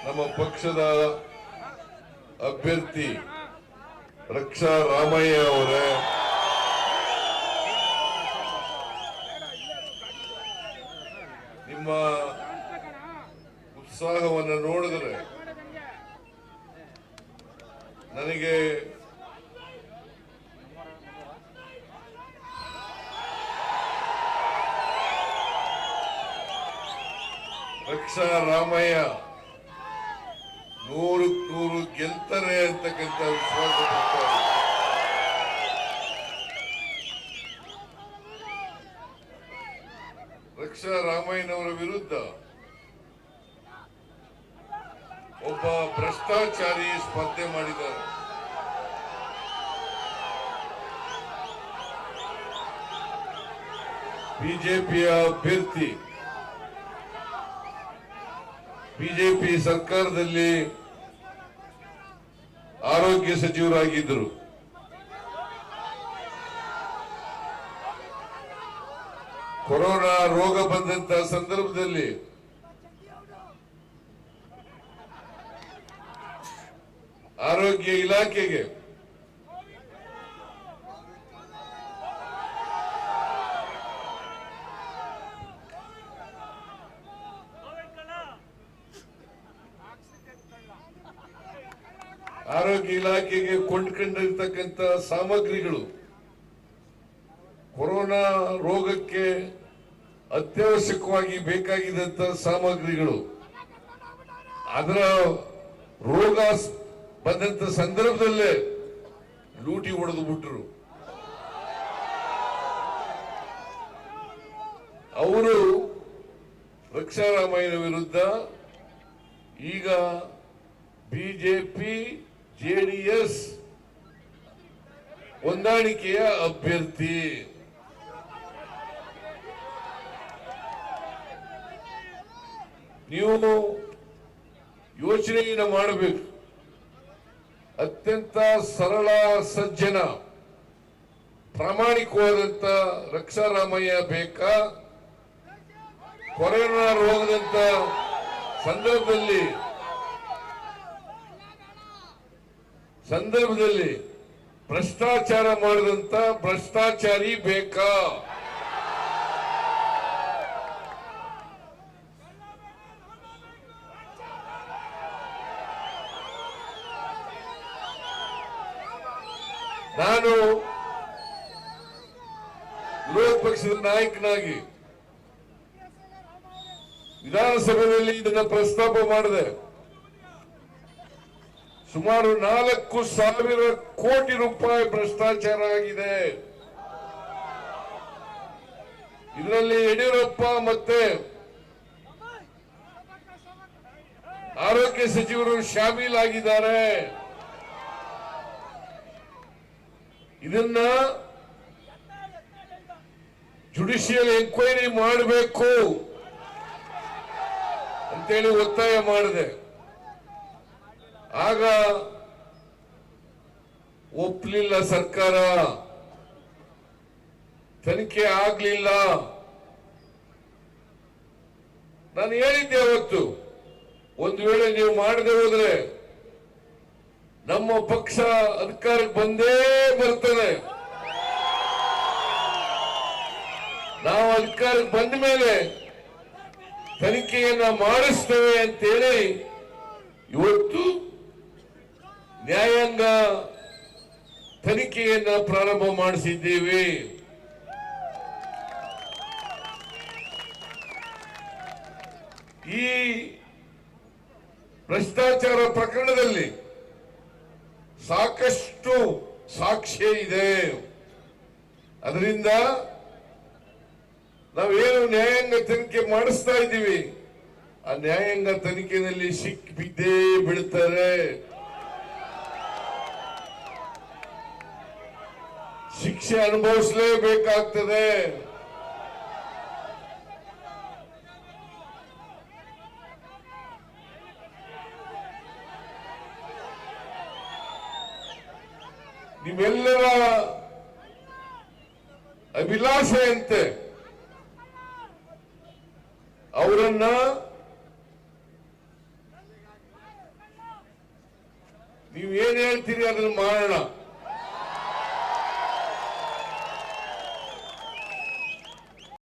ನಮ್ಮ ಪಕ್ಷದ ಅಭ್ಯರ್ಥಿ ರಕ್ಷಾ ರಾಮಯ್ಯ ಅವರೇ ನಿಮ್ಮ ಉತ್ಸಾಹವನ್ನು ನೋಡಿದರೆ ನನಗೆ ರಕ್ಷಾ ರಾಮಯ್ಯ 100% ಗೆಲ್ತಾರೆ ಅಂತಕ್ಕಂಥ ವಿಶ್ವಾಸ ಬರ್ತಾರೆ. ರಕ್ಷಾ ರಾಮಯ್ಯನವರ ವಿರುದ್ಧ ಒಬ್ಬ ಭ್ರಷ್ಟಾಚಾರಿ ಸ್ಪರ್ಧೆ ಮಾಡಿದ್ದಾರೆ. ಬಿಜೆಪಿಯ ಅಭ್ಯರ್ಥಿ, ಬಿಜೆಪಿ ಸರ್ಕಾರದಲ್ಲಿ ಆರೋಗ್ಯ ಸಚಿವರಾಗಿದ್ದರು. ಕೊರೋನಾ ರೋಗ ಬಂದಂತ ಸಂದರ್ಭದಲ್ಲಿ ಆರೋಗ್ಯ ಇಲಾಖೆಗೆ ಕೊಂಡ್ಕೊಂಡಿರ್ತಕ್ಕಂಥ ಸಾಮಗ್ರಿಗಳು, ಕೊರೋನಾ ರೋಗಕ್ಕೆ ಅತ್ಯವಶ್ಯಕವಾಗಿ ಬೇಕಾಗಿದ್ದಂತ ಸಾಮಗ್ರಿಗಳು, ಅದರ ರೋಗ ಬಂದಂತ ಸಂದರ್ಭದಲ್ಲೇ ಲೂಟಿ ಹೊಡೆದು ಬಿಟ್ಟರು. ಅವರು ರಕ್ಷಾರಾಮಯ್ಯನ ವಿರುದ್ಧ ಈಗ ಬಿಜೆಪಿ ಜೆಡಿಎಸ್ ಹೊಂದಾಣಿಕೆಯ ಅಭ್ಯರ್ಥಿ. ನೀವು ಯೋಚನೆಯನ್ನು ಮಾಡಬೇಕು. ಅತ್ಯಂತ ಸರಳ ಸಜ್ಜನ ಪ್ರಾಮಾಣಿಕವಾದಂತ ರಕ್ಷಾರಾಮಯ್ಯ ಬೇಕಾ, ಕೊರೋನಾ ರೋಗದಂತ ಸಂದರ್ಭದಲ್ಲಿ ಭ್ರಷ್ಟಾಚಾರ ಮಾಡಿದಂತ ಭ್ರಷ್ಟಾಚಾರಿ ಬೇಕಾ? ನಾನು ವಿರೋಧ ಪಕ್ಷದ ನಾಯಕನಾಗಿ ವಿಧಾನಸಭೆಯಲ್ಲಿ ಇದನ್ನ ಪ್ರಸ್ತಾಪ ಮಾಡಿದೆ. ಸುಮಾರು 4,000 ಕೋಟಿ ರೂಪಾಯಿ ಭ್ರಷ್ಟಾಚಾರ ಆಗಿದೆ. ಇದರಲ್ಲಿ ಯಡಿಯೂರಪ್ಪ ಮತ್ತೆ ಆರೋಗ್ಯ ಸಚಿವರು ಶಾಮೀಲಾಗಿದ್ದಾರೆ. ಇದನ್ನ ಜುಡಿಷಿಯಲ್ ಎಂಕ್ವೈರಿ ಮಾಡಬೇಕು ಅಂತೇಳಿ ಒತ್ತಾಯ ಮಾಡಿದೆ. ಆಗ ಒಪ್ಪಲಿಲ್ಲ ಸರ್ಕಾರ, ತನಿಖೆ ಆಗ್ಲಿಲ್ಲ. ನಾನು ಹೇಳಿದ್ದೆ ಅವತ್ತು, ಒಂದು ವೇಳೆ ನೀವು ಮಾಡದೆ ಹೋದ್ರೆ ನಮ್ಮ ಪಕ್ಷ ಅಧಿಕಾರಕ್ಕೆ ಬಂದೇ ಬರ್ತದೆ. ನಾವು ಅಧಿಕಾರಕ್ಕೆ ಬಂದ ಮೇಲೆ ತನಿಖೆಯನ್ನ ಮಾಡಿಸ್ತೇವೆ ಅಂತೇಳಿ ಇವತ್ತು ನ್ಯಾಯಾಂಗ ತನಿಖೆಯನ್ನ ಪ್ರಾರಂಭ ಮಾಡಿಸಿದ್ದೇವೆ. ಈ ಭ್ರಷ್ಟಾಚಾರ ಪ್ರಕರಣದಲ್ಲಿ ಸಾಕಷ್ಟು ಸಾಕ್ಷ್ಯ ಇದೆ. ಅದರಿಂದ ನಾವೇನು ನ್ಯಾಯಾಂಗ ತನಿಖೆ ಮಾಡಿಸ್ತಾ ಇದ್ದೀವಿ, ಆ ನ್ಯಾಯಾಂಗ ತನಿಖೆಯಲ್ಲಿ ಸಿಕ್ಕಿ ಬಿದ್ದೇ ಬೀಳ್ತಾರೆ. ಶಿಕ್ಷೆ ಅನುಭವಿಸಲೇಬೇಕಾಗ್ತದೆ. ನಿಮ್ಮೆಲ್ಲರ ಅಭಿಲಾಷೆಯಂತೆ ಅವರನ್ನ ನೀವು ಏನ್ ಹೇಳ್ತೀರಿ ಅದನ್ನ ಮಾಡೋಣ.